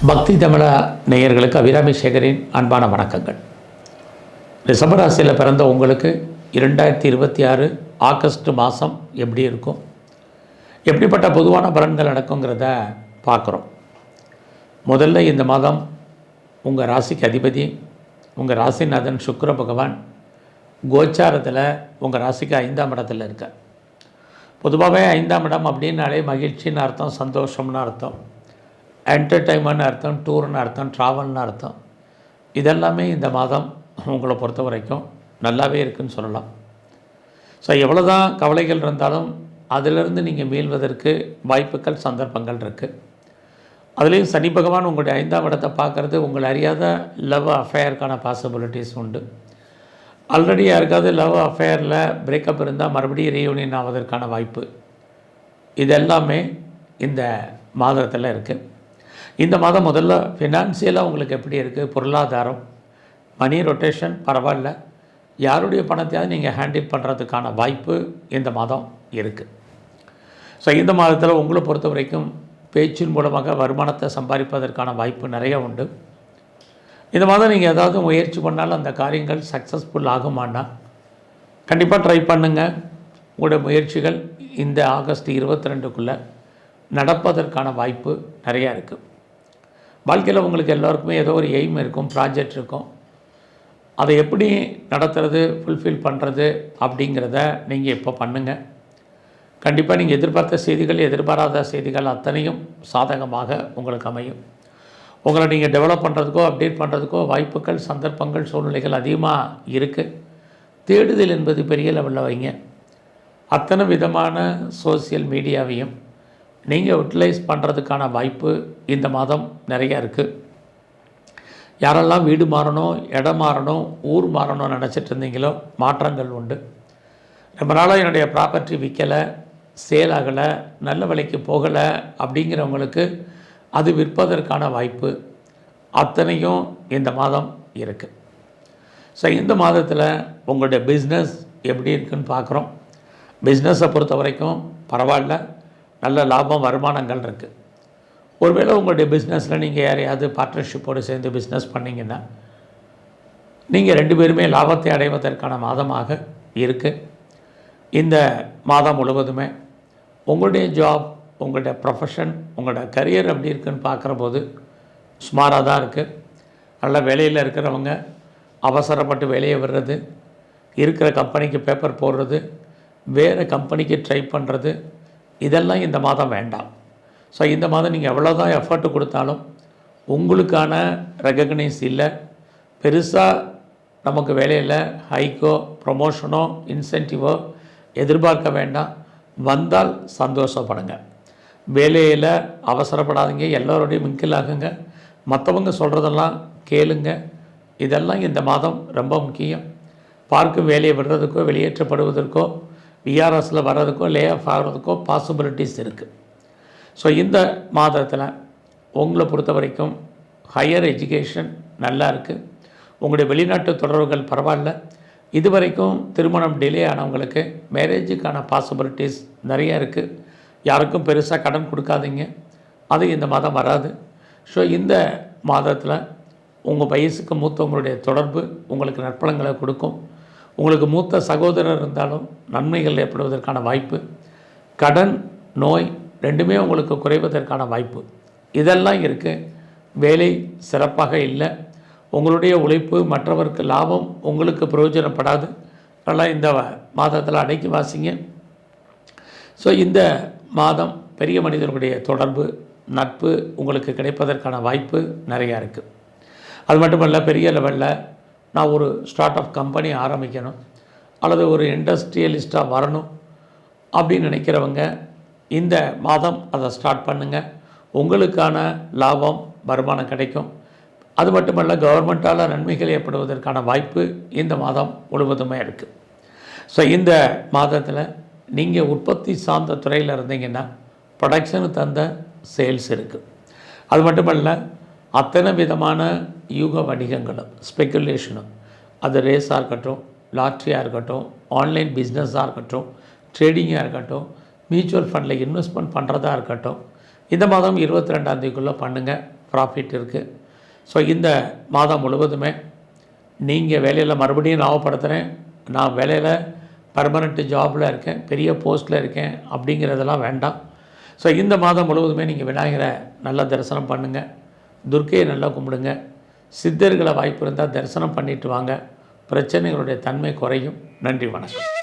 பக்தி தமிழ நேயர்களுக்கு அபிராமி சேகரின் அன்பான வணக்கங்கள். ரிஷபராசியில் பிறந்த உங்களுக்கு 2026 ஆகஸ்ட் மாதம் எப்படி இருக்கும், எப்படிப்பட்ட பொதுவான பலன்கள் நடக்குங்கிறத பார்க்குறோம். முதல்ல இந்த மாதம் உங்கள் ராசிக்கு அதிபதி உங்கள் ராசிநாதன் சுக்கிர பகவான் கோச்சாரத்தில் உங்கள் ராசிக்கு 5ஆம் இடத்துல இருக்கார். பொதுவாகவே 5ஆம் இடம் அப்படின்னாலே மகிழ்ச்சின்னு அர்த்தம், சந்தோஷம்னு அர்த்தம், என்டர்டைன்மெண்ட்னு அர்த்தம், டூர்னு அர்த்தம், ட்ராவல்னு அர்த்தம். இதெல்லாமே இந்த மாதம் உங்களை பொறுத்த வரைக்கும் நல்லாவே இருக்குதுன்னு சொல்லலாம். ஸோ எவ்வளோ தான் கவலைகள் இருந்தாலும் அதிலிருந்து நீங்கள் மீள்வதற்கு வாய்ப்புகள், சந்தர்ப்பங்கள் இருக்குது. அதுலேயும் சனி பகவான் உங்களுடைய 5ஆம் இடத்தை பார்க்குறது உங்களை அறியாத லவ் அஃபேருக்கான பாசிபிலிட்டிஸ் உண்டு. ஆல்ரெடி யாருக்காவது லவ் அஃபேரில் பிரேக்கப் இருந்தால் மறுபடியும் ரீயூனியன் ஆவதற்கான வாய்ப்பு, இதெல்லாமே இந்த மாதத்தில் இருக்குது. இந்த மாதம் முதல்ல ஃபினான்சியலாக உங்களுக்கு எப்படி இருக்குது, பொருளாதாரம், மணி ரொட்டேஷன் பரவாயில்ல, யாருடைய பணத்தையாவது நீங்கள் ஹேண்டில் பண்ணுறதுக்கான வாய்ப்பு இந்த மாதம் இருக்குது. ஸோ இந்த மாதத்தில் உங்களை பொறுத்த வரைக்கும் பேச்சின் மூலமாக வருமானத்தை சம்பாதிப்பதற்கான வாய்ப்பு நிறைய உண்டு. இந்த மாதம் நீங்கள் ஏதாவது முயற்சி பண்ணாலும் அந்த காரியங்கள் சக்ஸஸ்ஃபுல் ஆகுமானா கண்டிப்பாக ட்ரை பண்ணுங்கள். உங்களுடைய முயற்சிகள் இந்த ஆகஸ்ட் 22க்குள்ளே நடப்பதற்கான வாய்ப்பு நிறையா இருக்குது. வாழ்க்கையில் உங்களுக்கு எல்லோருக்குமே ஏதோ ஒரு எய்ம் இருக்கும், ப்ராஜெக்ட் இருக்கும். அதை எப்படி நடத்துறது, ஃபுல்ஃபில் பண்ணுறது அப்படிங்கிறத நீங்கள் இப்போ பண்ணுங்கள். கண்டிப்பாக நீங்கள் எதிர்பார்த்த செய்திகள், எதிர்பாராத செய்திகள் அத்தனையும் சாதகமாக உங்களுக்கு அமையும். உங்களை நீங்கள் டெவலப் பண்ணுறதுக்கோ அப்டேட் பண்ணுறதுக்கோ வாய்ப்புகள், சந்தர்ப்பங்கள், சூழ்நிலைகள் அதிகமாக இருக்குது. தேடுதல் என்பது பெரிய லெவலில் வைங்க. அத்தனை விதமான சோசியல் மீடியாவையும் நீங்கள் யூட்டிலைஸ் பண்ணுறதுக்கான வாய்ப்பு இந்த மாதம் நிறையா இருக்குது. யாரெல்லாம் வீடு மாறணும், இடம் மாறணும், ஊர் மாறணும்னு நினச்சிட்டு இருந்தீங்களோ மாற்றங்கள் உண்டு. ரொம்ப நாளாக என்னுடைய ப்ராப்பர்ட்டி விற்கலை, சேல் ஆகலை, நல்ல விலைக்கு போகலை அப்படிங்கிறவங்களுக்கு அது விற்பதற்கான வாய்ப்பு அத்தனையும் இந்த மாதம் இருக்குது. ஸோ இந்த மாதத்தில் உங்களுடைய பிஸ்னஸ் எப்படி இருக்குன்னு பார்க்குறோம். பிஸ்னஸை பொறுத்த வரைக்கும் பரவாயில்ல, நல்ல லாபம், வருமானங்கள் இருக்குது. ஒருவேளை உங்களுடைய பிஸ்னஸில் நீங்கள் யாரையாவது பார்ட்னர்ஷிப்போடு சேர்ந்து பிஸ்னஸ் பண்ணிங்கன்னா நீங்கள் 2 பேருமே லாபத்தை அடைவதற்கான மாதமாக இருக்குது. இந்த மாதம் முழுவதுமே உங்களுடைய ஜாப், உங்களுடைய ப்ரொஃபஷன், உங்களோட கரியர் எப்படி இருக்குன்னு பார்க்குற போது சுமாராக தான் இருக்குது. நல்ல வேலையில் இருக்கிறவங்க அவசரப்பட்டு வேலையை விடுறது, இருக்கிற கம்பெனிக்கு பேப்பர் போடுறது, வேறு கம்பெனிக்கு ட்ரை பண்ணுறது, இதெல்லாம் இந்த மாதம் வேண்டாம். ஸோ இந்த மாதம் நீங்கள் எவ்வளோ தான் எஃபர்ட் கொடுத்தாலும் உங்களுக்கான ரெகக்னைஸ் இல்லை. பெருசாக நமக்கு வேலையில் ஹைக்கோ, ப்ரொமோஷனோ, இன்சென்டிவோ எதிர்பார்க்க வேண்டாம். வந்தால் சந்தோஷப்படுங்க. வேலையில் அவசரப்படாதீங்க, எல்லோருடையும் மிங்கில் ஆகுங்க, மற்றவங்க சொல்கிறதெல்லாம் கேளுங்க. இதெல்லாம் இந்த மாதம் ரொம்ப முக்கியம். பார்க்கும் வேலையை விடுறதுக்கோ, வெளியேற்றப்படுவதற்கோ, விஆர்எஸில் வர்றதுக்கோ, லே ஆஃப் ஆகிறதுக்கோ பாசிபிலிட்டிஸ் இருக்குது. ஸோ இந்த மாதத்தில் உங்களை பொறுத்த வரைக்கும் ஹையர் எஜுகேஷன் நல்லா இருக்குது. உங்களுடைய வெளிநாட்டு தொடர்புகள் பரவாயில்ல. இதுவரைக்கும் திருமணம் டிலே ஆனவங்களுக்கு மேரேஜுக்கான பாசிபிலிட்டிஸ் நிறையா இருக்குது. யாருக்கும் பெருசாக கடன் கொடுக்காதீங்க, அது இந்த மாதம் வராது. ஸோ இந்த மாதத்தில் உங்கள் வயசுக்கு மூத்தவங்களுடைய தொடர்பு உங்களுக்கு நற்பலங்களை கொடுக்கும். உங்களுக்கு மூத்த சகோதரர் இருந்தாலும் நன்மைகள் ஏற்படுவதற்கான வாய்ப்பு, கடன், நோய் 2மே உங்களுக்கு குறைவதற்கான வாய்ப்பு, இதெல்லாம் இருக்குது. வேலை சிறப்பாக இல்லை. உங்களுடைய உழைப்பு மற்றவருக்கு லாபம், உங்களுக்கு பிரயோஜனப்படாது. நல்லா இந்த மாதத்தில் அடக்கி வாசிங்க. ஸோ இந்த மாதம் பெரிய மனிதர்களுடைய தொடர்பு, நட்பு உங்களுக்கு கிடைப்பதற்கான வாய்ப்பு நிறையா இருக்குது. அது மட்டுமல்ல, பெரிய லெவலில் நான் ஒரு ஸ்டார்ட் அப் கம்பெனி ஆரம்பிக்கணும் அல்லது ஒரு இண்டஸ்ட்ரியலிஸ்ட்டாக வரணும் அப்படின்னு நினைக்கிறவங்க இந்த மாதம் அதை ஸ்டார்ட் பண்ணுங்கள். உங்களுக்கான லாபம், வருமானம் கிடைக்கும். அது மட்டுமல்ல, கவர்மெண்ட்டால் நன்மைகள் ஏற்படுவதற்கான வாய்ப்பு இந்த மாதம் முழுவதுமே இருக்குது. ஸோ இந்த மாதத்தில் நீங்கள் உற்பத்தி சார்ந்த துறையில் இருந்தீங்கன்னா ப்ரொடக்ஷனுக்கு தந்த சேல்ஸ் இருக்குது. அது மட்டுமல்ல, அத்தனை விதமான யூக வணிகங்களும், ஸ்பெக்குலேஷனும், அது ரேஸாக இருக்கட்டும், லாட்ரியாக இருக்கட்டும், ஆன்லைன் பிஸ்னஸாக இருக்கட்டும், ட்ரேடிங்காக இருக்கட்டும், மியூச்சுவல் ஃபண்டில் இன்வெஸ்ட்மெண்ட் பண்ணுறதா இருக்கட்டும், இந்த மாதம் 22ஆம் தேதிக்குள்ளே பண்ணுங்கள். ப்ராஃபிட் இருக்குது. ஸோ இந்த மாதம் முழுவதுமே நீங்கள் வேலையில் மறுபடியும் லாபப்படுத்துகிறேன், நான் வேலையில் பர்மனெண்ட் ஜாபில் இருக்கேன், பெரிய போஸ்ட்டில் இருக்கேன் அப்படிங்கிறதெல்லாம் வேண்டாம். ஸோ இந்த மாதம் முழுவதுமே நீங்கள் விநாயகரை நல்லா தரிசனம் பண்ணுங்கள், துர்க்கையை நல்லா கும்பிடுங்க, சித்தர்களை வாய்ப்பு இருந்தால் தரிசனம் பண்ணிட்டு வாங்க. பிரச்சனைகளுடைய தன்மை குறையும். நன்றி, வணக்கம்.